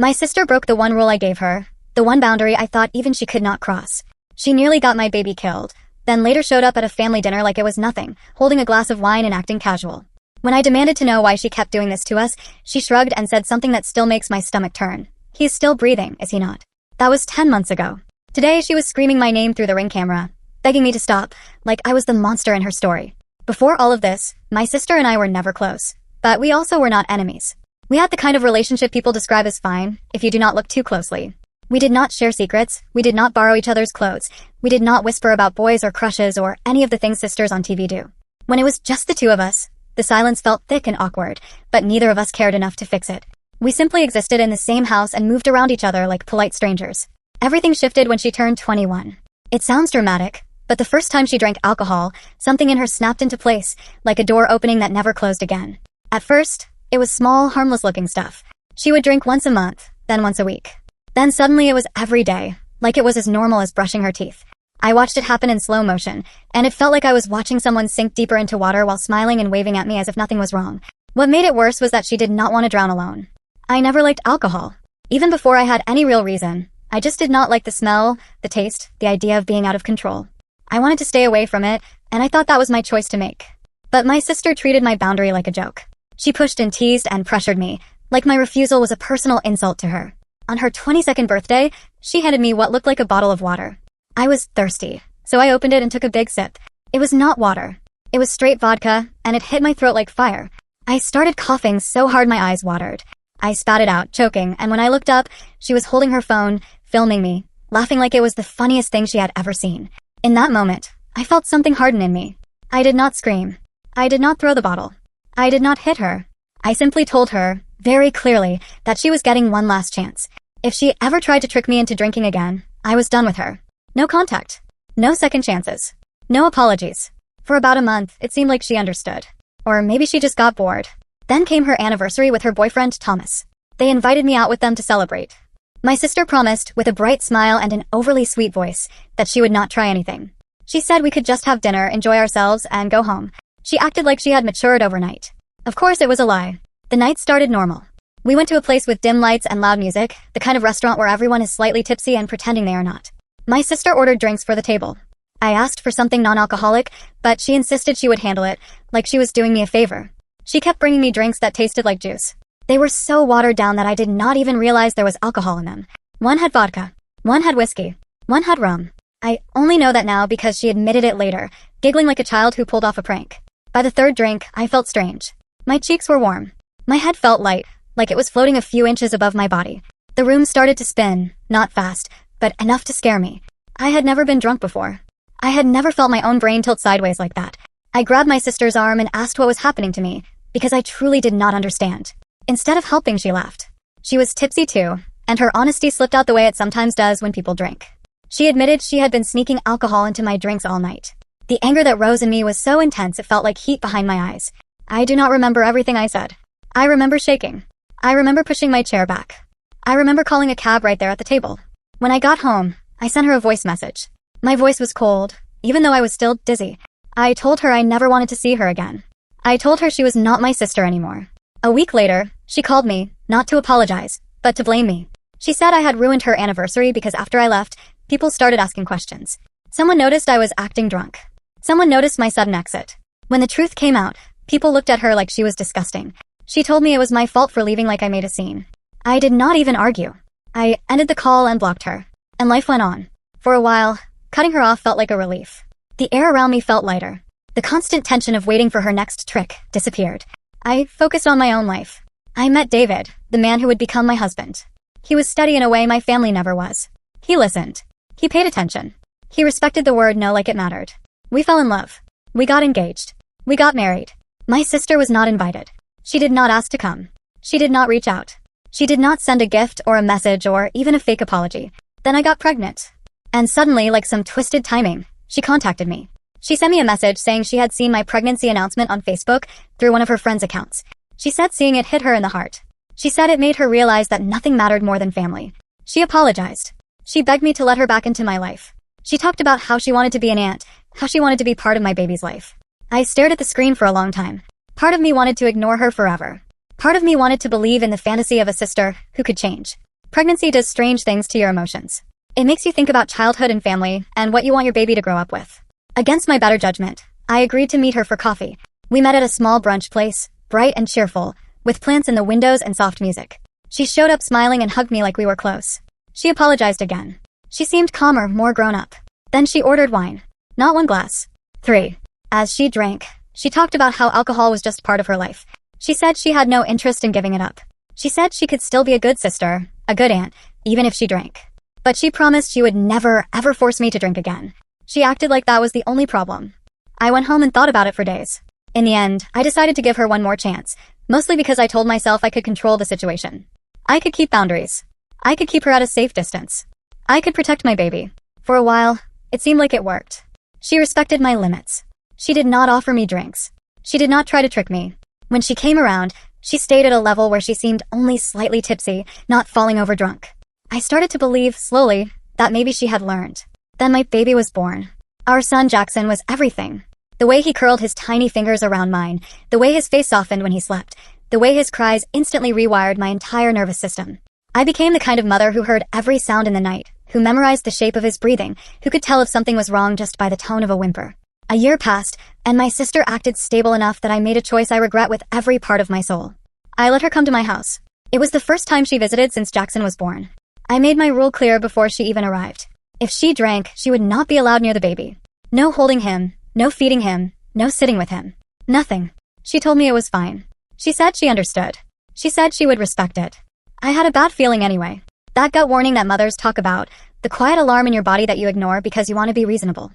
My sister broke the one rule I gave her, the one boundary I thought even she could not cross. She nearly got my baby killed, then later showed up at a family dinner like it was nothing, holding a glass of wine and acting casual. When I demanded to know why she kept doing this to us, she shrugged and said something that still makes my stomach turn. "He's still breathing, is he not?" That was 10 months ago. Today she was screaming my name through the Ring camera, begging me to stop, like I was the monster in her story. Before all of this, my sister and I were never close. But we also were not enemies. We had the kind of relationship people describe as fine, if you do not look too closely. We did not share secrets, we did not borrow each other's clothes, we did not whisper about boys or crushes or any of the things sisters on TV do. When it was just the two of us, the silence felt thick and awkward, but neither of us cared enough to fix it. We simply existed in the same house and moved around each other like polite strangers. Everything shifted when she turned 21. It sounds dramatic, but the first time she drank alcohol, something in her snapped into place, like a door opening that never closed again. At first, it was small, harmless-looking stuff. She would drink once a month, then once a week. Then suddenly it was every day, like it was as normal as brushing her teeth. I watched it happen in slow motion, and it felt like I was watching someone sink deeper into water while smiling and waving at me as if nothing was wrong. What made it worse was that she did not want to drown alone. I never liked alcohol. Even before I had any real reason, I just did not like the smell, the taste, the idea of being out of control. I wanted to stay away from it, and I thought that was my choice to make. But my sister treated my boundary like a joke. She pushed and teased and pressured me, like my refusal was a personal insult to her. On her 22nd birthday, she handed me what looked like a bottle of water. I was thirsty, so I opened it and took a big sip. It was not water. It was straight vodka, and it hit my throat like fire. I started coughing so hard my eyes watered. I spat it out, choking, and when I looked up, she was holding her phone, filming me, laughing like it was the funniest thing she had ever seen. In that moment, I felt something harden in me. I did not scream. I did not throw the bottle. I did not hit her. I simply told her, very clearly, that she was getting one last chance. If she ever tried to trick me into drinking again, I was done with her. No contact. No second chances. No apologies. For about a month, it seemed like she understood. Or maybe she just got bored. Then came her anniversary with her boyfriend, Thomas. They invited me out with them to celebrate. My sister promised, with a bright smile and an overly sweet voice, that she would not try anything. She said we could just have dinner, enjoy ourselves, and go home. She acted like she had matured overnight. Of course, it was a lie. The night started normal. We went to a place with dim lights and loud music, the kind of restaurant where everyone is slightly tipsy and pretending they are not. My sister ordered drinks for the table. I asked for something non-alcoholic, but she insisted she would handle it, like she was doing me a favor. She kept bringing me drinks that tasted like juice. They were so watered down that I did not even realize there was alcohol in them. One had vodka. One had whiskey. One had rum. I only know that now because she admitted it later, giggling like a child who pulled off a prank. By the third drink, I felt strange. My cheeks were warm. My head felt light, like it was floating a few inches above my body. The room started to spin, not fast, but enough to scare me. I had never been drunk before. I had never felt my own brain tilt sideways like that. I grabbed my sister's arm and asked what was happening to me, because I truly did not understand. Instead of helping, she laughed. She was tipsy too, and her honesty slipped out the way it sometimes does when people drink. She admitted she had been sneaking alcohol into my drinks all night. The anger that rose in me was so intense it felt like heat behind my eyes. I do not remember everything I said. I remember shaking. I remember pushing my chair back. I remember calling a cab right there at the table. When I got home, I sent her a voice message. My voice was cold, even though I was still dizzy. I told her I never wanted to see her again. I told her she was not my sister anymore. A week later, she called me, not to apologize, but to blame me. She said I had ruined her anniversary because after I left, people started asking questions. Someone noticed I was acting drunk. Someone noticed my sudden exit. When the truth came out, people looked at her like she was disgusting. She told me it was my fault for leaving like I made a scene. I did not even argue. I ended the call and blocked her. And life went on. For a while, cutting her off felt like a relief. The air around me felt lighter. The constant tension of waiting for her next trick disappeared. I focused on my own life. I met David, the man who would become my husband. He was steady in a way my family never was. He listened. He paid attention. He respected the word no like it mattered. We fell in love. We got engaged. We got married. My sister was not invited. She did not ask to come. She did not reach out. She did not send a gift or a message or even a fake apology. Then I got pregnant. And suddenly, like some twisted timing, she contacted me. She sent me a message saying she had seen my pregnancy announcement on Facebook through one of her friends' accounts. She said seeing it hit her in the heart. She said it made her realize that nothing mattered more than family. She apologized. She begged me to let her back into my life. She talked about how she wanted to be an aunt, how she wanted to be part of my baby's life. I stared at the screen for a long time. Part of me wanted to ignore her forever. Part of me wanted to believe in the fantasy of a sister who could change. Pregnancy does strange things to your emotions. It makes you think about childhood and family and what you want your baby to grow up with. Against my better judgment, I agreed to meet her for coffee. We met at a small brunch place, bright and cheerful, with plants in the windows and soft music. She showed up smiling and hugged me like we were close. She apologized again. She seemed calmer, more grown up. Then she ordered wine. Not 1 glass. 3. As she drank, she talked about how alcohol was just part of her life. She said she had no interest in giving it up. She said she could still be a good sister, a good aunt, even if she drank. But she promised she would never, ever force me to drink again. She acted like that was the only problem. I went home and thought about it for days. In the end, I decided to give her one more chance, mostly because I told myself I could control the situation. I could keep boundaries. I could keep her at a safe distance. I could protect my baby. For a while, it seemed like it worked. She respected my limits. She did not offer me drinks. She did not try to trick me. When she came around, she stayed at a level where she seemed only slightly tipsy, not falling over drunk. I started to believe, slowly, that maybe she had learned. Then my baby was born. Our son Jackson was everything. The way he curled his tiny fingers around mine, the way his face softened when he slept, the way his cries instantly rewired my entire nervous system. I became the kind of mother who heard every sound in the night, who memorized the shape of his breathing, who could tell if something was wrong just by the tone of a whimper. A year passed, and my sister acted stable enough that I made a choice I regret with every part of my soul. I let her come to my house. It was the first time she visited since Jackson was born. I made my rule clear before she even arrived. If she drank, she would not be allowed near the baby. No holding him, no feeding him, no sitting with him. Nothing. She told me it was fine. She said she understood. She said she would respect it. I had a bad feeling anyway. That gut warning that mothers talk about, the quiet alarm in your body that you ignore because you want to be reasonable.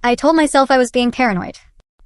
I told myself I was being paranoid.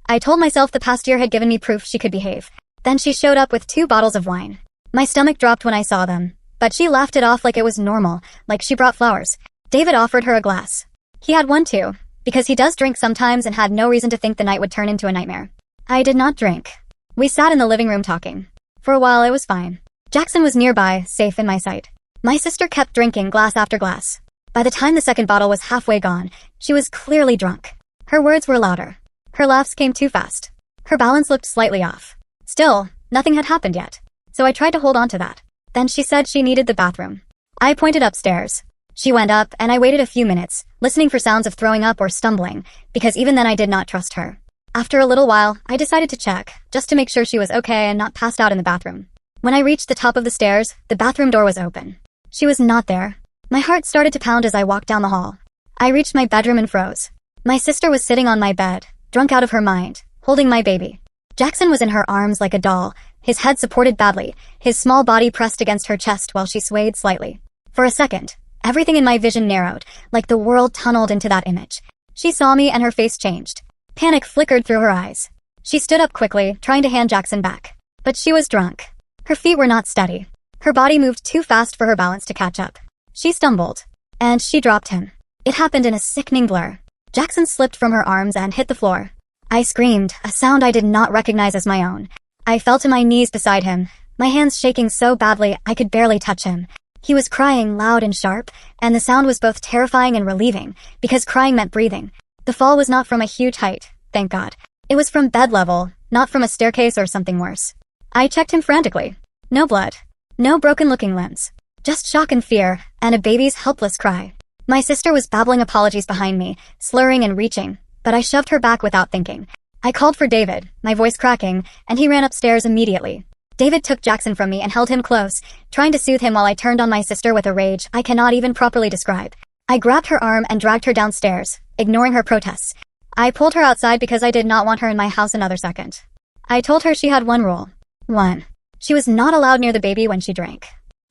I told myself the past year had given me proof she could behave. Then she showed up with 2 bottles of wine. My stomach dropped when I saw them, but she laughed it off like it was normal, like she brought flowers. David offered her a glass. He had one too, because he does drink sometimes and had no reason to think the night would turn into a nightmare. I did not drink. We sat in the living room talking. For a while it was fine. Jackson was nearby, safe in my sight. My sister kept drinking glass after glass. By the time the second bottle was halfway gone, she was clearly drunk. Her words were louder. Her laughs came too fast. Her balance looked slightly off. Still, nothing had happened yet, so I tried to hold on to that. Then she said she needed the bathroom. I pointed upstairs. She went up, and I waited a few minutes, listening for sounds of throwing up or stumbling, because even then I did not trust her. After a little while, I decided to check, just to make sure she was okay and not passed out in the bathroom. When I reached the top of the stairs, the bathroom door was open. She was not there. My heart started to pound as I walked down the hall. I reached my bedroom and froze. My sister was sitting on my bed, drunk out of her mind, holding my baby. Jackson was in her arms like a doll, his head supported badly, his small body pressed against her chest while she swayed slightly. For a second, everything in my vision narrowed, like the world tunneled into that image. She saw me and her face changed. Panic flickered through her eyes. She stood up quickly, trying to hand Jackson back. But she was drunk. Her feet were not steady. Her body moved too fast for her balance to catch up. She stumbled. And she dropped him. It happened in a sickening blur. Jackson slipped from her arms and hit the floor. I screamed, a sound I did not recognize as my own. I fell to my knees beside him, my hands shaking so badly I could barely touch him. He was crying loud and sharp, and the sound was both terrifying and relieving, because crying meant breathing. The fall was not from a huge height, thank God. It was from bed level, not from a staircase or something worse. I checked him frantically. No blood. No broken-looking limbs. Just shock and fear, and a baby's helpless cry. My sister was babbling apologies behind me, slurring and reaching, but I shoved her back without thinking. I called for David, my voice cracking, and he ran upstairs immediately. David took Jackson from me and held him close, trying to soothe him while I turned on my sister with a rage I cannot even properly describe. I grabbed her arm and dragged her downstairs, ignoring her protests. I pulled her outside because I did not want her in my house another second. I told her she had one rule. 1. She was not allowed near the baby when she drank.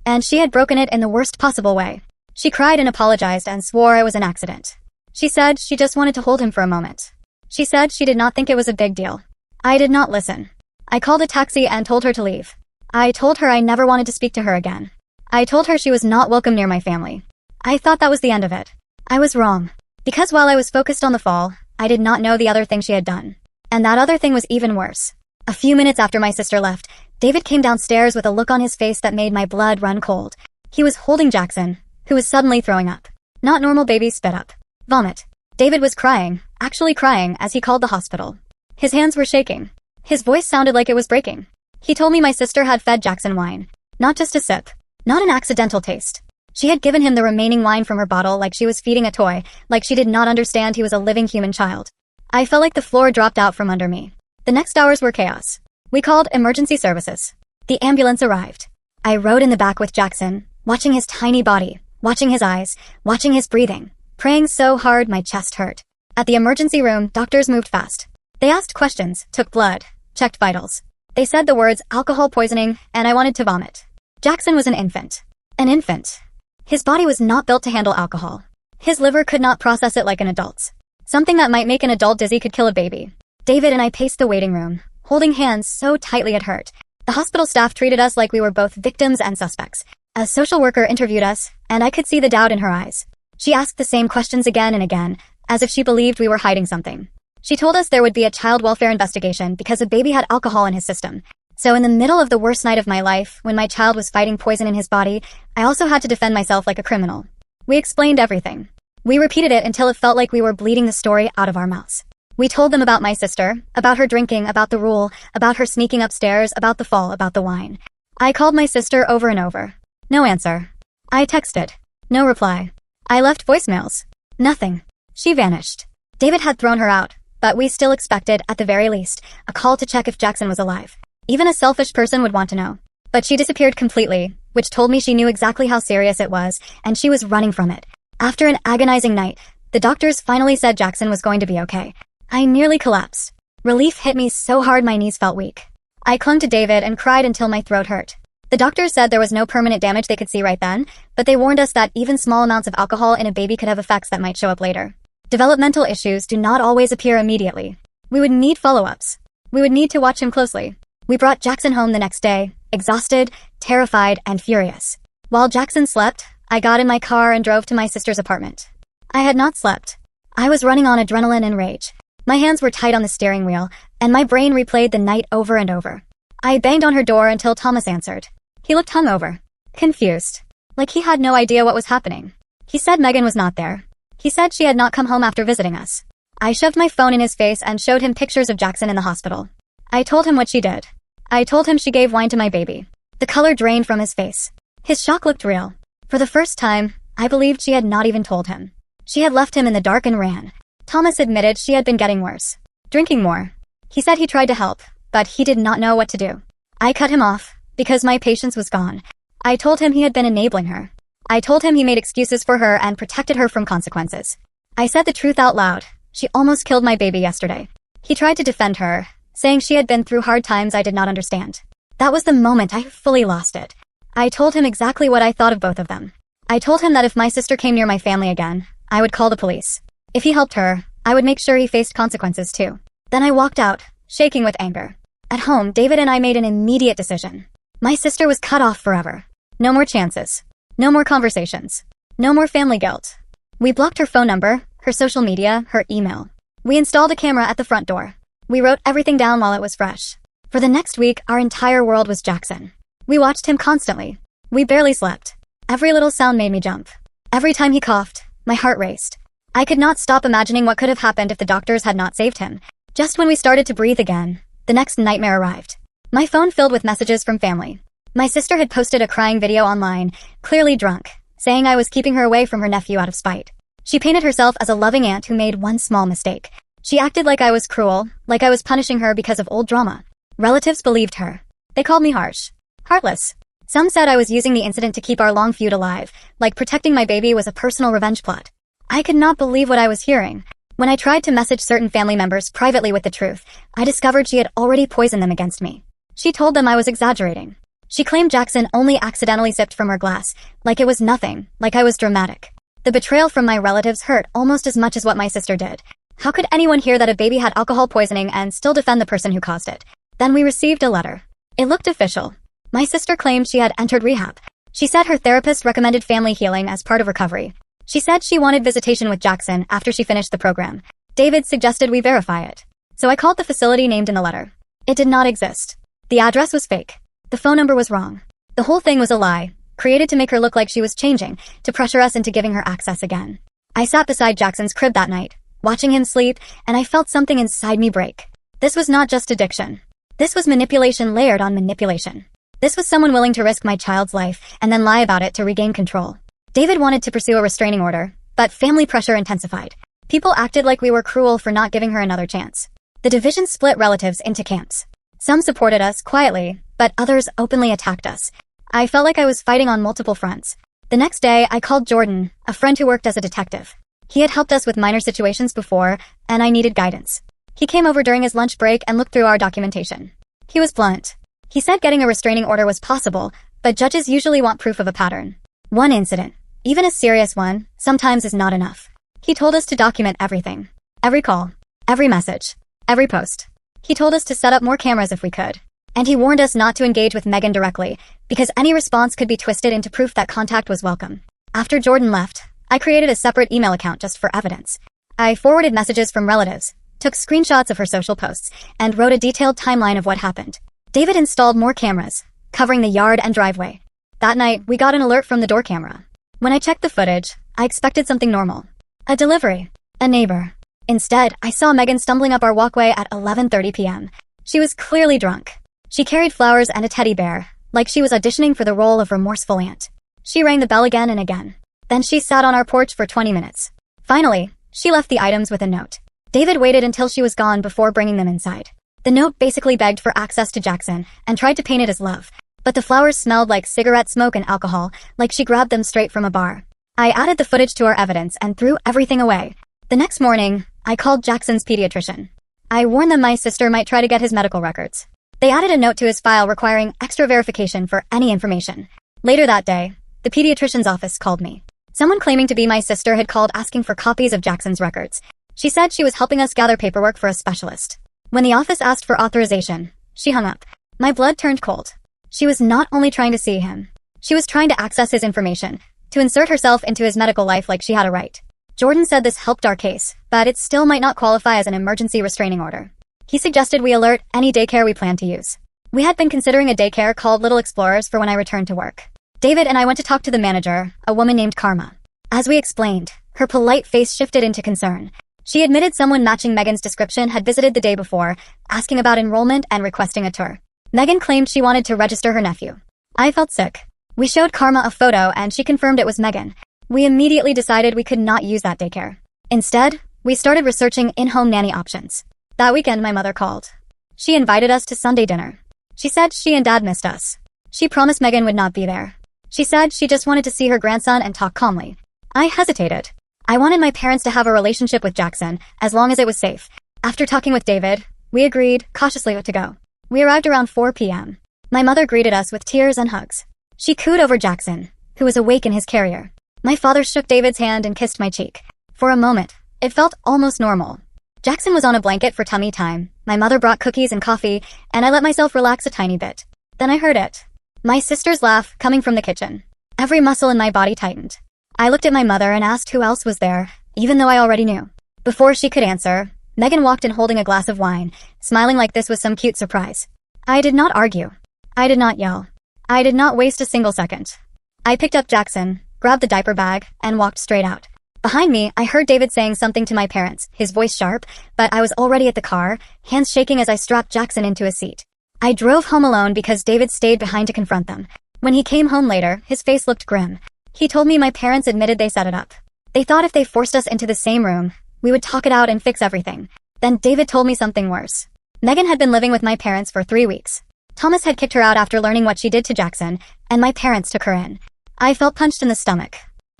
And she had broken it in the worst possible way. She cried and apologized and swore it was an accident. She said she just wanted to hold him for a moment. She said she did not think it was a big deal. I did not listen. I called a taxi and told her to leave. I told her I never wanted to speak to her again. I told her she was not welcome near my family. I thought that was the end of it. I was wrong. Because while I was focused on the fall, I did not know the other thing she had done. And that other thing was even worse. A few minutes after my sister left, David came downstairs with a look on his face that made my blood run cold. He was holding Jackson, who was suddenly throwing up. Not normal baby spit up. Vomit. David was crying, actually crying, as he called the hospital. His hands were shaking. His voice sounded like it was breaking. He told me my sister had fed Jackson wine. Not just a sip. Not an accidental taste. She had given him the remaining wine from her bottle like she was feeding a toy, like she did not understand he was a living human child. I felt like the floor dropped out from under me. The next hours were chaos. We called emergency services. The ambulance arrived. I rode in the back with Jackson, watching his tiny body, watching his eyes, watching his breathing, praying so hard my chest hurt. At the emergency room, doctors moved fast. They asked questions, took blood, checked vitals. They said the words alcohol poisoning, and I wanted to vomit. Jackson was an infant. An infant. His body was not built to handle alcohol. His liver could not process it like an adult's. Something that might make an adult dizzy could kill a baby. David and I paced the waiting room, holding hands so tightly it hurt. The hospital staff treated us like we were both victims and suspects. A social worker interviewed us, and I could see the doubt in her eyes. She asked the same questions again and again, as if she believed we were hiding something. She told us there would be a child welfare investigation because a baby had alcohol in his system. So in the middle of the worst night of my life, when my child was fighting poison in his body, I also had to defend myself like a criminal. We explained everything. We repeated it until it felt like we were bleeding the story out of our mouths. We told them about my sister, about her drinking, about the rule, about her sneaking upstairs, about the fall, about the wine. I called my sister over and over. No answer. I texted. No reply. I left voicemails. Nothing. She vanished. David had thrown her out, but we still expected, at the very least, a call to check if Jackson was alive. Even a selfish person would want to know. But she disappeared completely, which told me she knew exactly how serious it was, and she was running from it. After an agonizing night, the doctors finally said Jackson was going to be okay. I nearly collapsed. Relief hit me so hard my knees felt weak. I clung to David and cried until my throat hurt. The doctors said there was no permanent damage they could see right then, but they warned us that even small amounts of alcohol in a baby could have effects that might show up later. Developmental issues do not always appear immediately. We would need follow-ups. We would need to watch him closely. We brought Jackson home the next day, exhausted, terrified, and furious. While Jackson slept, I got in my car and drove to my sister's apartment. I had not slept. I was running on adrenaline and rage. My hands were tight on the steering wheel, and my brain replayed the night over and over. I banged on her door until Thomas answered. He looked hungover, confused, like he had no idea what was happening. He said Megan was not there. He said she had not come home after visiting us. I shoved my phone in his face and showed him pictures of Jackson in the hospital. I told him what she did. I told him she gave wine to my baby. The color drained from his face. His shock looked real. For the first time, I believed she had not even told him. She had left him in the dark and ran. Thomas admitted she had been getting worse. Drinking more. He said he tried to help, but he did not know what to do. I cut him off, because my patience was gone. I told him he had been enabling her. I told him he made excuses for her and protected her from consequences. I said the truth out loud. She almost killed my baby yesterday. He tried to defend her, saying she had been through hard times I did not understand. That was the moment I fully lost it. I told him exactly what I thought of both of them. I told him that if my sister came near my family again, I would call the police. If he helped her, I would make sure he faced consequences too. Then I walked out, shaking with anger. At home, David and I made an immediate decision. My sister was cut off forever. No more chances. No more conversations. No more family guilt. We blocked her phone number, her social media, her email. We installed a camera at the front door. We wrote everything down while it was fresh. For the next week, our entire world was Jackson. We watched him constantly. We barely slept. Every little sound made me jump. Every time he coughed, my heart raced. I could not stop imagining what could have happened if the doctors had not saved him. Just when we started to breathe again, the next nightmare arrived. My phone filled with messages from family. My sister had posted a crying video online, clearly drunk, saying I was keeping her away from her nephew out of spite. She painted herself as a loving aunt who made one small mistake. She acted like I was cruel, like I was punishing her because of old drama. Relatives believed her. They called me harsh. Heartless. Some said I was using the incident to keep our long feud alive, like protecting my baby was a personal revenge plot. I could not believe what I was hearing. When I tried to message certain family members privately with the truth, I discovered she had already poisoned them against me. She told them I was exaggerating. She claimed Jackson only accidentally sipped from her glass, like it was nothing, like I was dramatic. The betrayal from my relatives hurt almost as much as what my sister did. How could anyone hear that a baby had alcohol poisoning and still defend the person who caused it? Then we received a letter. It looked official. My sister claimed she had entered rehab. She said her therapist recommended family healing as part of recovery. She said she wanted visitation with Jackson after she finished the program. David suggested we verify it. So I called the facility named in the letter. It did not exist. The address was fake. The phone number was wrong. The whole thing was a lie, created to make her look like she was changing, to pressure us into giving her access again. I sat beside Jackson's crib that night, watching him sleep, and I felt something inside me break. This was not just addiction. This was manipulation layered on manipulation. This was someone willing to risk my child's life and then lie about it to regain control. David wanted to pursue a restraining order, but family pressure intensified. People acted like we were cruel for not giving her another chance. The division split relatives into camps. Some supported us quietly, but others openly attacked us. I felt like I was fighting on multiple fronts. The next day, I called Jordan, a friend who worked as a detective. He had helped us with minor situations before, and I needed guidance. He came over during his lunch break and looked through our documentation. He was blunt. He said getting a restraining order was possible, but judges usually want proof of a pattern. One incident, even a serious one, sometimes is not enough. He told us to document everything. Every call, every message, every post. He told us to set up more cameras if we could. And he warned us not to engage with Megan directly, because any response could be twisted into proof that contact was welcome. After Jordan left, I created a separate email account just for evidence. I forwarded messages from relatives, took screenshots of her social posts, and wrote a detailed timeline of what happened. David installed more cameras, covering the yard and driveway. That night, we got an alert from the door camera. When I checked the footage, I expected something normal. A delivery. A neighbor. Instead, I saw Megan stumbling up our walkway at 11:30 p.m. She was clearly drunk. She carried flowers and a teddy bear, like she was auditioning for the role of remorseful aunt. She rang the bell again and again. Then she sat on our porch for 20 minutes. Finally, she left the items with a note. David waited until she was gone before bringing them inside. The note basically begged for access to Jackson and tried to paint it as love. But the flowers smelled like cigarette smoke and alcohol, like she grabbed them straight from a bar. I added the footage to our evidence and threw everything away. The next morning, I called Jackson's pediatrician. I warned them my sister might try to get his medical records. They added a note to his file requiring extra verification for any information. Later that day, the pediatrician's office called me. Someone claiming to be my sister had called asking for copies of Jackson's records. She said she was helping us gather paperwork for a specialist. When the office asked for authorization, she hung up. My blood turned cold. She was not only trying to see him. She was trying to access his information, to insert herself into his medical life like she had a right. Jordan said this helped our case, but it still might not qualify as an emergency restraining order. He suggested we alert any daycare we planned to use. We had been considering a daycare called Little Explorers for when I returned to work. David and I went to talk to the manager, a woman named Karma. As we explained, her polite face shifted into concern. She admitted someone matching Megan's description had visited the day before, asking about enrollment and requesting a tour. Megan claimed she wanted to register her nephew. I felt sick. We showed Karma a photo and she confirmed it was Megan. We immediately decided we could not use that daycare. Instead, we started researching in-home nanny options. That weekend, my mother called. She invited us to Sunday dinner. She said she and Dad missed us. She promised Megan would not be there. She said she just wanted to see her grandson and talk calmly. I hesitated. I wanted my parents to have a relationship with Jackson, as long as it was safe. After talking with David, we agreed, cautiously, to go. We arrived around 4 p.m. My mother greeted us with tears and hugs. She cooed over Jackson, who was awake in his carrier. My father shook David's hand and kissed my cheek. For a moment, it felt almost normal. Jackson was on a blanket for tummy time. My mother brought cookies and coffee, and I let myself relax a tiny bit. Then I heard it. My sister's laugh coming from the kitchen. Every muscle in my body tightened. I looked at my mother and asked who else was there, even though I already knew. Before she could answer, Megan walked in holding a glass of wine, smiling like this was some cute surprise. I did not argue. I did not yell. I did not waste a single second. I picked up Jackson, grabbed the diaper bag, and walked straight out. Behind me, I heard David saying something to my parents, his voice sharp, but I was already at the car, hands shaking as I strapped Jackson into a seat. I drove home alone because David stayed behind to confront them. When he came home later, his face looked grim. He told me my parents admitted they set it up. They thought if they forced us into the same room, we would talk it out and fix everything. Then David told me something worse. Megan had been living with my parents for 3 weeks. Thomas had kicked her out after learning what she did to Jackson, and my parents took her in. I felt punched in the stomach.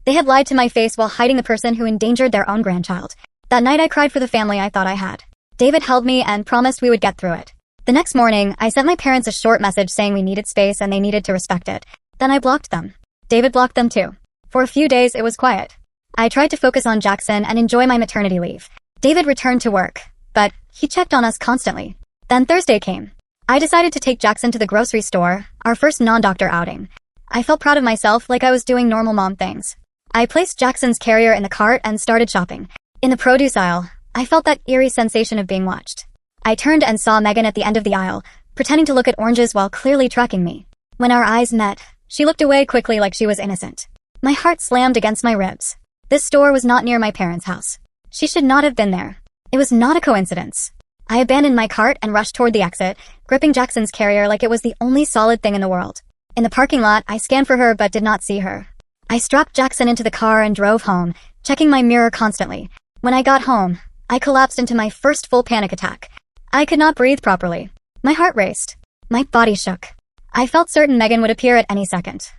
They had lied to my face while hiding the person who endangered their own grandchild. That night I cried for the family I thought I had. David held me and promised we would get through it. The next morning, I sent my parents a short message saying we needed space and they needed to respect it. Then I blocked them. David blocked them too. For a few days, it was quiet. I tried to focus on Jackson and enjoy my maternity leave. David returned to work, but he checked on us constantly. Then Thursday came. I decided to take Jackson to the grocery store, our first non-doctor outing. I felt proud of myself like I was doing normal mom things. I placed Jackson's carrier in the cart and started shopping. In the produce aisle, I felt that eerie sensation of being watched. I turned and saw Megan at the end of the aisle, pretending to look at oranges while clearly tracking me. When our eyes met, she looked away quickly like she was innocent. My heart slammed against my ribs. This store was not near my parents' house. She should not have been there. It was not a coincidence. I abandoned my cart and rushed toward the exit, gripping Jackson's carrier like it was the only solid thing in the world. In the parking lot, I scanned for her but did not see her. I strapped Jackson into the car and drove home, checking my mirror constantly. When I got home, I collapsed into my first full panic attack. I could not breathe properly. My heart raced. My body shook. I felt certain Megan would appear at any second.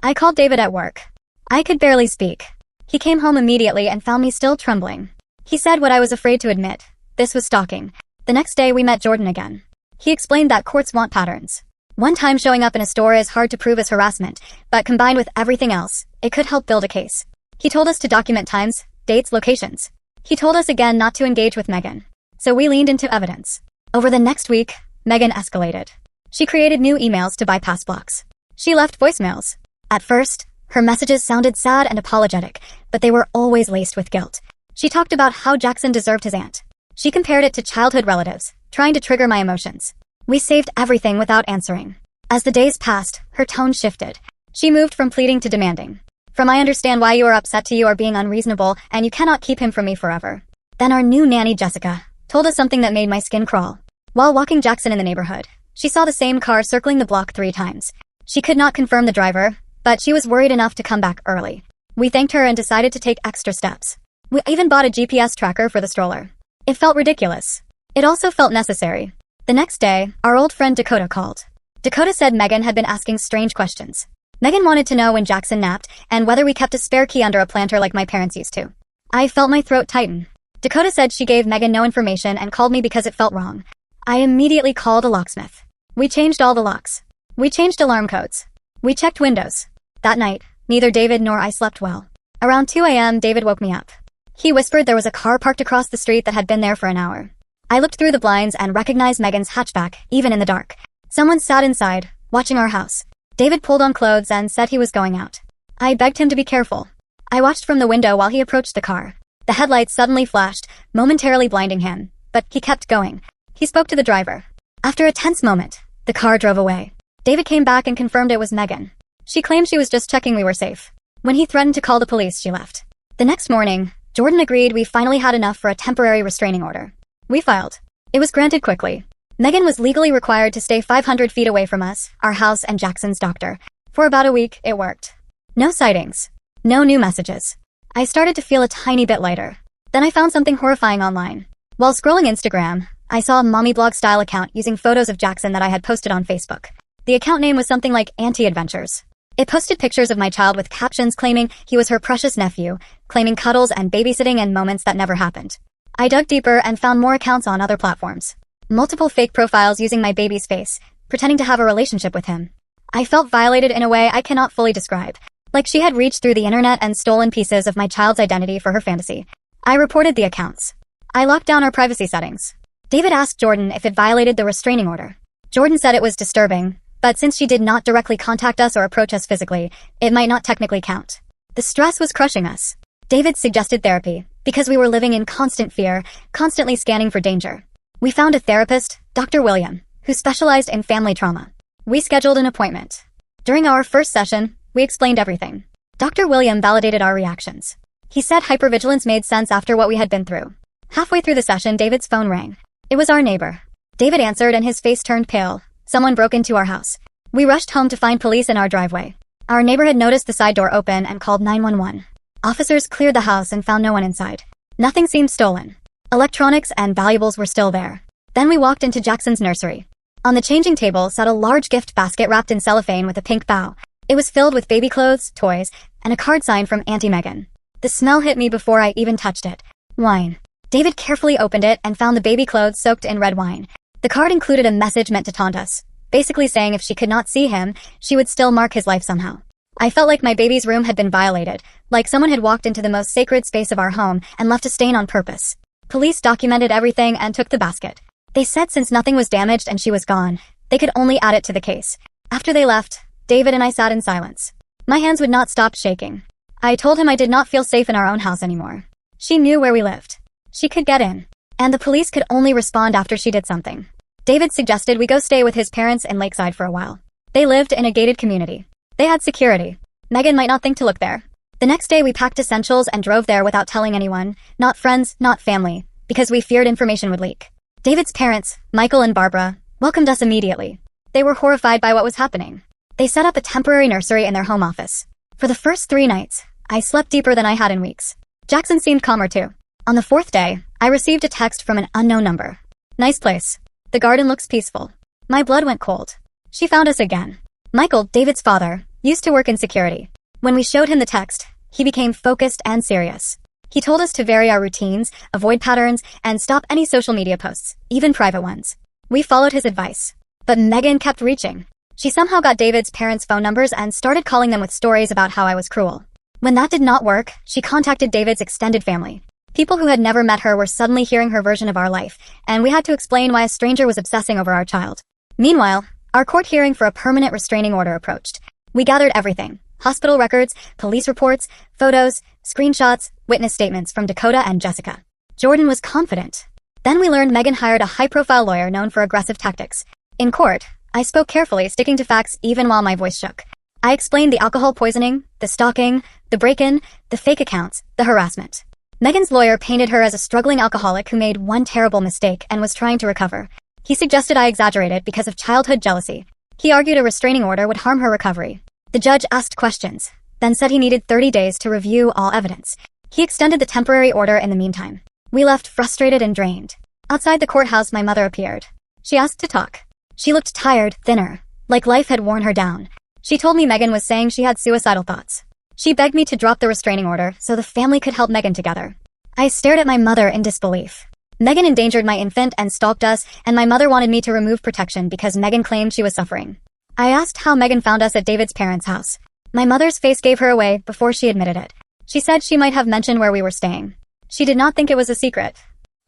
I called David at work. I could barely speak. He came home immediately and found me still trembling. He said what I was afraid to admit. This was stalking. The next day we met Jordan again. He explained that courts want patterns. One time showing up in a store is hard to prove as harassment, but combined with everything else, it could help build a case. He told us to document times, dates, locations. He told us again not to engage with Megan. So we leaned into evidence. Over the next week, Megan escalated. She created new emails to bypass blocks. She left voicemails. At first, her messages sounded sad and apologetic, but they were always laced with guilt. She talked about how Jackson deserved his aunt. She compared it to childhood relatives, trying to trigger my emotions. We saved everything without answering. As the days passed, her tone shifted. She moved from pleading to demanding. From "I understand why you are upset" to "you are being unreasonable and you cannot keep him from me forever." Then our new nanny, Jessica, told us something that made my skin crawl. While walking Jackson in the neighborhood, she saw the same car circling the block 3 times. She could not confirm the driver, but she was worried enough to come back early. We thanked her and decided to take extra steps. We even bought a GPS tracker for the stroller. It felt ridiculous. It also felt necessary. The next day, our old friend Dakota called. Dakota said Megan had been asking strange questions. Megan wanted to know when Jackson napped and whether we kept a spare key under a planter like my parents used to. I felt my throat tighten. Dakota said she gave Megan no information and called me because it felt wrong. I immediately called a locksmith. We changed all the locks. We changed alarm codes. We checked windows. That night, neither David nor I slept well. Around 2 a.m., David woke me up. He whispered there was a car parked across the street that had been there for an hour. I looked through the blinds and recognized Megan's hatchback, even in the dark. Someone sat inside, watching our house. David pulled on clothes and said he was going out. I begged him to be careful. I watched from the window while he approached the car. The headlights suddenly flashed, momentarily blinding him, but he kept going. He spoke to the driver. After a tense moment, the car drove away. David came back and confirmed it was Megan. She claimed she was just checking we were safe. When he threatened to call the police, she left. The next morning, Jordan agreed we finally had enough for a temporary restraining order. We filed. It was granted quickly. Megan was legally required to stay 500 feet away from us, our house, and Jackson's doctor. For about a week, it worked. No sightings. No new messages. I started to feel a tiny bit lighter. Then I found something horrifying online. While scrolling Instagram, I saw a mommy blog style account using photos of Jackson that I had posted on Facebook. The account name was something like Auntie Adventures. It posted pictures of my child with captions claiming he was her precious nephew, claiming cuddles and babysitting and moments that never happened. I dug deeper and found more accounts on other platforms. Multiple fake profiles using my baby's face, pretending to have a relationship with him. I felt violated in a way I cannot fully describe, like she had reached through the internet and stolen pieces of my child's identity for her fantasy. I reported the accounts. I locked down our privacy settings. David asked Jordan if it violated the restraining order. Jordan said it was disturbing, but since she did not directly contact us or approach us physically, it might not technically count. The stress was crushing us. David suggested therapy, because we were living in constant fear, constantly scanning for danger. We found a therapist, Dr. William, who specialized in family trauma. We scheduled an appointment. During our first session, we explained everything. Dr. William validated our reactions. He said hypervigilance made sense after what we had been through. Halfway through the session, David's phone rang. It was our neighbor. David answered and his face turned pale. Someone broke into our house. We rushed home to find police in our driveway. Our neighbor had noticed the side door open and called 911. Officers cleared the house and found no one inside. Nothing seemed stolen. Electronics and valuables were still there. Then we walked into Jackson's nursery. On the changing table sat a large gift basket wrapped in cellophane with a pink bow. It was filled with baby clothes, toys, and a card sign from Auntie Megan. The smell hit me before I even touched it. Wine. David carefully opened it and found the baby clothes soaked in red wine. The card included a message meant to taunt us, basically saying if she could not see him, she would still mark his life somehow. I felt like my baby's room had been violated, like someone had walked into the most sacred space of our home and left a stain on purpose. Police documented everything and took the basket. They said since nothing was damaged and she was gone, they could only add it to the case. After they left, David and I sat in silence. My hands would not stop shaking. I told him I did not feel safe in our own house anymore. She knew where we lived. She could get in. And the police could only respond after she did something. David suggested we go stay with his parents in Lakeside for a while. They lived in a gated community. They had security. Megan might not think to look there. The next day we packed essentials and drove there without telling anyone, not friends, not family, because we feared information would leak. David's parents, Michael and Barbara, welcomed us immediately. They were horrified by what was happening. They set up a temporary nursery in their home office. For the first 3 nights, I slept deeper than I had in weeks. Jackson seemed calmer too. On the 4th day, I received a text from an unknown number. Nice place. The garden looks peaceful. My blood went cold. She found us again. Michael, David's father, used to work in security. When we showed him the text, he became focused and serious. He told us to vary our routines, avoid patterns, and stop any social media posts, even private ones. We followed his advice. But Megan kept reaching. She somehow got David's parents' phone numbers and started calling them with stories about how I was cruel. When that did not work, she contacted David's extended family. People who had never met her were suddenly hearing her version of our life, and we had to explain why a stranger was obsessing over our child. Meanwhile, our court hearing for a permanent restraining order approached. We gathered everything: hospital records, police reports, photos, screenshots, witness statements from Dakota and Jessica. Jordan was confident. Then we learned Megan hired a high-profile lawyer known for aggressive tactics. In court, I spoke carefully, sticking to facts even while my voice shook. I explained the alcohol poisoning, the stalking, the break-in, the fake accounts, the harassment. Megan's lawyer painted her as a struggling alcoholic who made one terrible mistake and was trying to recover. He suggested I exaggerated because of childhood jealousy. He argued a restraining order would harm her recovery. The judge asked questions, then said he needed 30 days to review all evidence. He extended the temporary order in the meantime. We left frustrated and drained. Outside the courthouse, my mother appeared. She asked to talk. She looked tired, thinner, like life had worn her down. She told me Megan was saying she had suicidal thoughts. She begged me to drop the restraining order so the family could help Megan together. I stared at my mother in disbelief. Megan endangered my infant and stalked us, and my mother wanted me to remove protection because Megan claimed she was suffering. I asked how Megan found us at David's parents' house. My mother's face gave her away before she admitted it. She said she might have mentioned where we were staying. She did not think it was a secret.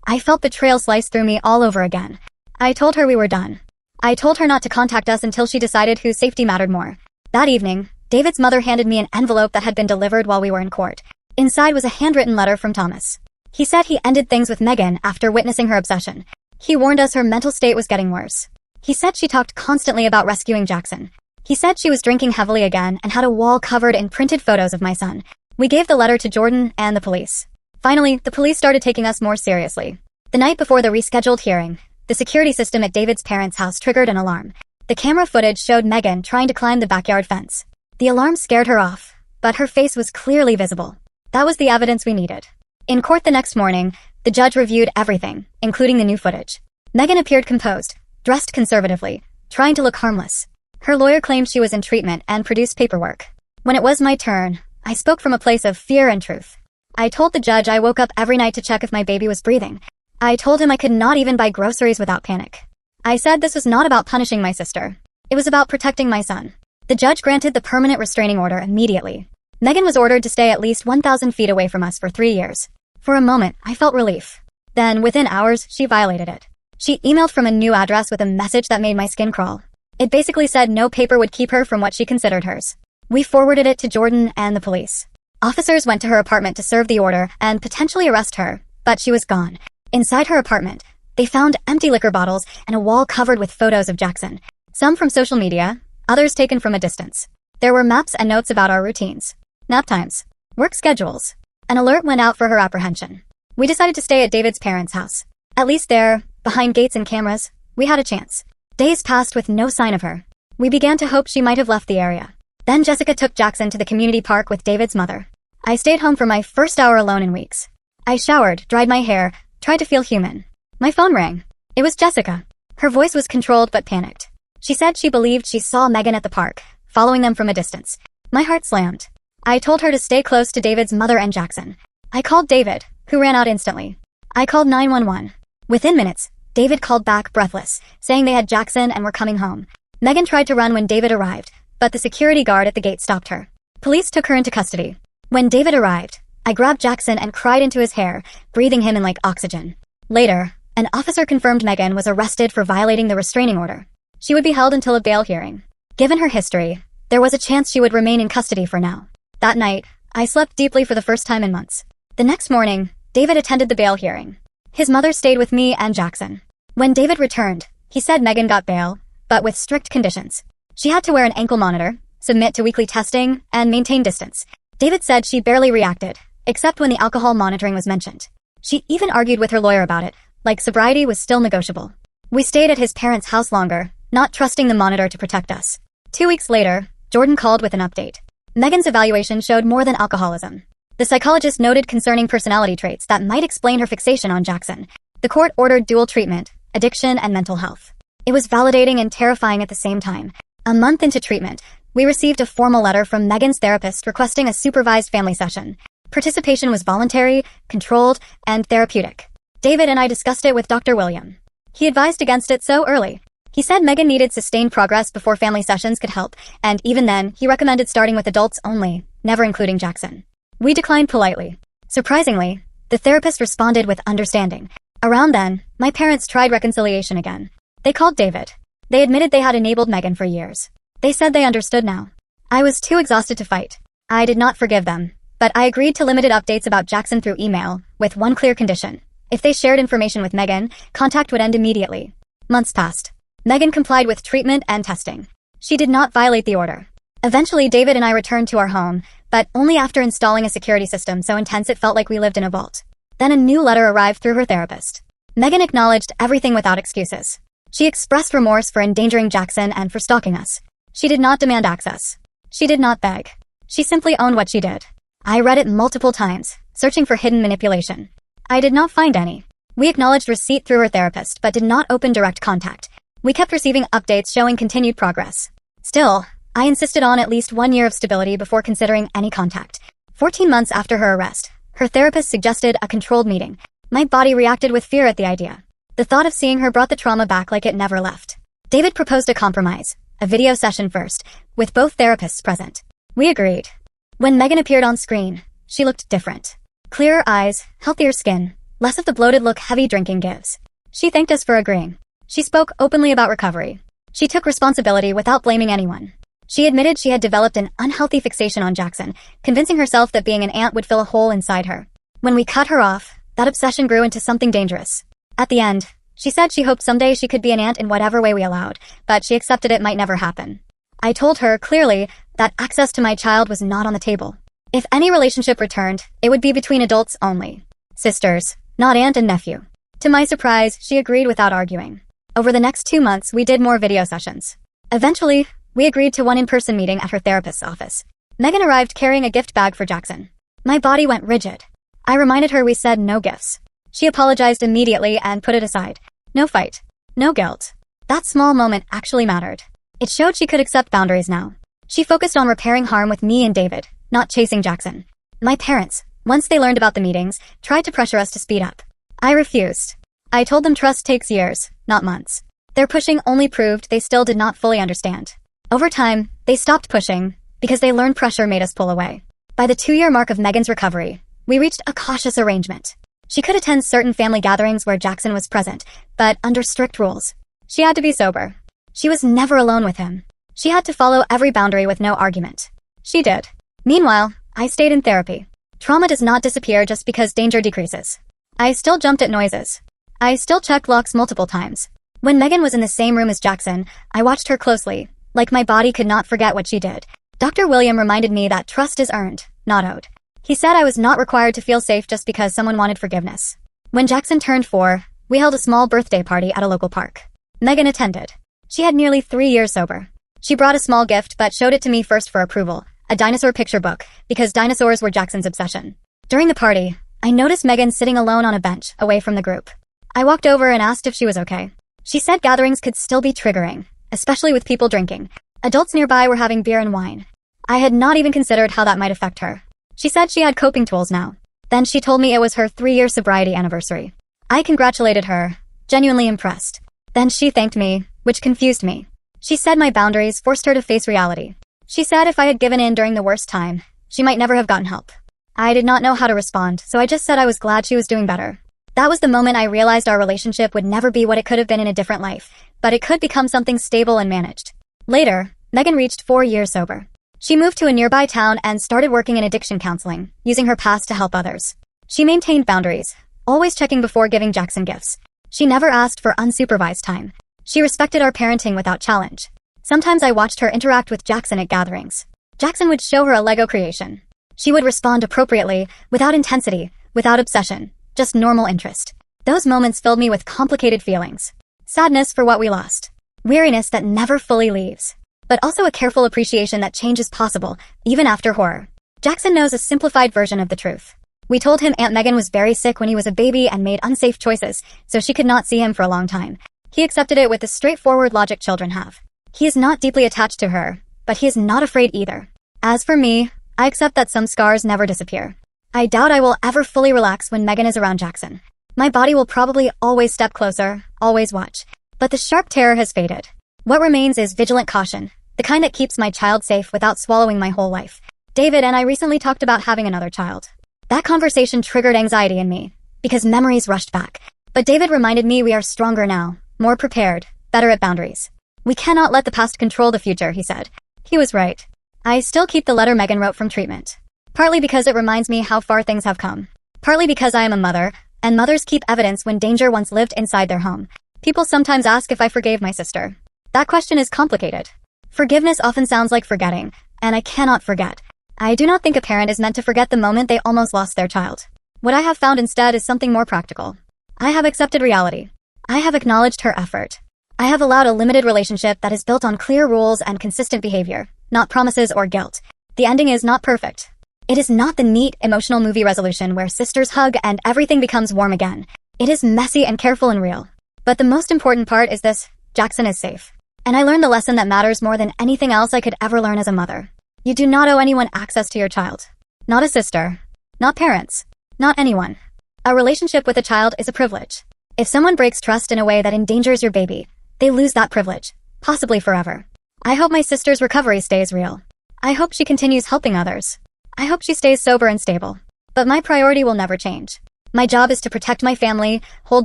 I felt betrayal slice through me all over again. I told her we were done. I told her not to contact us until she decided whose safety mattered more. That evening, David's mother handed me an envelope that had been delivered while we were in court. Inside was a handwritten letter from Thomas. He said he ended things with Megan after witnessing her obsession. He warned us her mental state was getting worse. He said she talked constantly about rescuing Jackson. He said she was drinking heavily again and had a wall covered in printed photos of my son. We gave the letter to Jordan and the police. Finally, the police started taking us more seriously. The night before the rescheduled hearing, the security system at David's parents' house triggered an alarm. The camera footage showed Megan trying to climb the backyard fence. The alarm scared her off, but her face was clearly visible. That was the evidence we needed. In court the next morning, the judge reviewed everything, including the new footage. Megan appeared composed, dressed conservatively, trying to look harmless. Her lawyer claimed she was in treatment and produced paperwork. When it was my turn, I spoke from a place of fear and truth. I told the judge I woke up every night to check if my baby was breathing. I told him I could not even buy groceries without panic. I said this was not about punishing my sister. It was about protecting my son. The judge granted the permanent restraining order immediately. Megan was ordered to stay at least 1,000 feet away from us for 3 years. For a moment, I felt relief. Then, within hours, she violated it. She emailed from a new address with a message that made my skin crawl. It basically said no paper would keep her from what she considered hers. We forwarded it to Jordan and the police. Officers went to her apartment to serve the order and potentially arrest her, but she was gone. Inside her apartment, they found empty liquor bottles and a wall covered with photos of Jackson. Some from social media, others taken from a distance. There were maps and notes about our routines, nap times, work schedules. An alert went out for her apprehension. We decided to stay at David's parents' house. At least there, behind gates and cameras, we had a chance. Days passed with no sign of her. We began to hope she might have left the area. Then Jessica took Jackson to the community park with David's mother. I stayed home for my first hour alone in weeks. I showered, dried my hair, tried to feel human. My phone rang. It was Jessica. Her voice was controlled but panicked. She said she believed she saw Megan at the park, following them from a distance. My heart slammed. I told her to stay close to David's mother and Jackson. I called David, who ran out instantly. I called 911. Within minutes, David called back breathless, saying they had Jackson and were coming home. Megan tried to run when David arrived, but the security guard at the gate stopped her. Police took her into custody. When David arrived, I grabbed Jackson and cried into his hair, breathing him in like oxygen. Later, an officer confirmed Megan was arrested for violating the restraining order. She would be held until a bail hearing. Given her history, there was a chance she would remain in custody for now. That night, I slept deeply for the first time in months. The next morning, David attended the bail hearing. His mother stayed with me and Jackson. When David returned, he said Megan got bail, but with strict conditions. She had to wear an ankle monitor, submit to weekly testing, and maintain distance. David said she barely reacted, except when the alcohol monitoring was mentioned. She even argued with her lawyer about it, like sobriety was still negotiable. We stayed at his parents' house longer, not trusting the monitor to protect us. 2 weeks later, Jordan called with an update. Megan's evaluation showed more than alcoholism. The psychologist noted concerning personality traits that might explain her fixation on Jackson. The court ordered dual treatment, addiction and mental health. It was validating and terrifying at the same time. A month into treatment, we received a formal letter from Megan's therapist requesting a supervised family session. Participation was voluntary, controlled, and therapeutic. David and I discussed it with Dr. William. He advised against it so early. He said Megan needed sustained progress before family sessions could help, and even then, he recommended starting with adults only, never including Jackson. We declined politely. Surprisingly, the therapist responded with understanding. Around then, my parents tried reconciliation again. They called David. They admitted they had enabled Megan for years. They said they understood now. I was too exhausted to fight. I did not forgive them, but I agreed to limited updates about Jackson through email, with one clear condition. If they shared information with Megan, contact would end immediately. Months passed. Megan complied with treatment and testing. She did not violate the order. Eventually, David and I returned to our home, but only after installing a security system so intense it felt like we lived in a vault. Then a new letter arrived through her therapist. Megan acknowledged everything without excuses. She expressed remorse for endangering Jackson and for stalking us. She did not demand access. She did not beg. She simply owned what she did. I read it multiple times, searching for hidden manipulation. I did not find any. We acknowledged receipt through her therapist but did not open direct contact. We kept receiving updates showing continued progress. Still, I insisted on at least 1 year of stability before considering any contact. 14 months after her arrest, her therapist suggested a controlled meeting. My body reacted with fear at the idea. The thought of seeing her brought the trauma back like it never left. David proposed a compromise, a video session first, with both therapists present. We agreed. When Megan appeared on screen, she looked different. Clearer eyes, healthier skin, less of the bloated look heavy drinking gives. She thanked us for agreeing. She spoke openly about recovery. She took responsibility without blaming anyone. She admitted she had developed an unhealthy fixation on Jackson, convincing herself that being an aunt would fill a hole inside her. When we cut her off, that obsession grew into something dangerous. At the end, she said she hoped someday she could be an aunt in whatever way we allowed, but she accepted it might never happen. I told her clearly that access to my child was not on the table. If any relationship returned, it would be between adults only. Sisters, not aunt and nephew. To my surprise, she agreed without arguing. Over the next 2 months, we did more video sessions. Eventually, we agreed to one in-person meeting at her therapist's office. Megan arrived carrying a gift bag for Jackson. My body went rigid. I reminded her we said no gifts. She apologized immediately and put it aside. No fight. No guilt. That small moment actually mattered. It showed she could accept boundaries now. She focused on repairing harm with me and David, not chasing Jackson. My parents, once they learned about the meetings, tried to pressure us to speed up. I refused. I told them trust takes years, not months. Their pushing only proved they still did not fully understand. Over time, they stopped pushing because they learned pressure made us pull away. By the 2-year mark of Megan's recovery, we reached a cautious arrangement. She could attend certain family gatherings where Jackson was present, but under strict rules. She had to be sober. She was never alone with him. She had to follow every boundary with no argument. She did. Meanwhile, I stayed in therapy. Trauma does not disappear just because danger decreases. I still jumped at noises. I still checked locks multiple times. When Megan was in the same room as Jackson, I watched her closely, like my body could not forget what she did. Dr. William reminded me that trust is earned, not owed. He said I was not required to feel safe just because someone wanted forgiveness. When Jackson turned 4, we held a small birthday party at a local park. Megan attended. She had nearly 3 years sober. She brought a small gift but showed it to me first for approval, a dinosaur picture book, because dinosaurs were Jackson's obsession. During the party, I noticed Megan sitting alone on a bench, away from the group. I walked over and asked if she was okay. She said gatherings could still be triggering, especially with people drinking. Adults nearby were having beer and wine. I had not even considered how that might affect her. She said she had coping tools now. Then she told me it was her 3-year sobriety anniversary. I congratulated her, genuinely impressed. Then she thanked me, which confused me. She said my boundaries forced her to face reality. She said if I had given in during the worst time, she might never have gotten help. I did not know how to respond, so I just said I was glad she was doing better. That was the moment I realized our relationship would never be what it could have been in a different life, but it could become something stable and managed. Later, Megan reached 4 years sober. She moved to a nearby town and started working in addiction counseling, using her past to help others. She maintained boundaries, always checking before giving Jackson gifts. She never asked for unsupervised time. She respected our parenting without challenge. Sometimes I watched her interact with Jackson at gatherings. Jackson would show her a Lego creation. She would respond appropriately, without intensity, without obsession, just normal interest. Those moments filled me with complicated feelings. Sadness for what we lost. Weariness that never fully leaves. but also a careful appreciation that change is possible, even after horror. Jackson knows a simplified version of the truth. We told him Aunt Megan was very sick when he was a baby and made unsafe choices, so she could not see him for a long time. He accepted it with the straightforward logic children have. He is not deeply attached to her, but he is not afraid either. As for me, I accept that some scars never disappear. I doubt I will ever fully relax when Megan is around Jackson. My body will probably always step closer, always watch. But the sharp terror has faded. What remains is vigilant caution, the kind that keeps my child safe without swallowing my whole life. David and I recently talked about having another child. That conversation triggered anxiety in me, because memories rushed back. But David reminded me we are stronger now, more prepared, better at boundaries. We cannot let the past control the future, he said. He was right. I still keep the letter Megan wrote from treatment. Partly because it reminds me how far things have come. Partly because I am a mother, and mothers keep evidence when danger once lived inside their home. People sometimes ask if I forgave my sister. That question is complicated. Forgiveness often sounds like forgetting, and I cannot forget. I do not think a parent is meant to forget the moment they almost lost their child. What I have found instead is something more practical. I have accepted reality. I have acknowledged her effort. I have allowed a limited relationship that is built on clear rules and consistent behavior, not promises or guilt. The ending is not perfect. It is not the neat, emotional movie resolution where sisters hug and everything becomes warm again. It is messy and careful and real. But the most important part is this: Jackson is safe. And I learned the lesson that matters more than anything else I could ever learn as a mother. You do not owe anyone access to your child. Not a sister. Not parents. Not anyone. A relationship with a child is a privilege. If someone breaks trust in a way that endangers your baby, they lose that privilege, possibly forever. I hope my sister's recovery stays real. I hope she continues helping others. I hope she stays sober and stable. But my priority will never change. My job is to protect my family, hold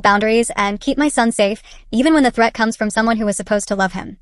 boundaries, and keep my son safe, even when the threat comes from someone who is supposed to love him.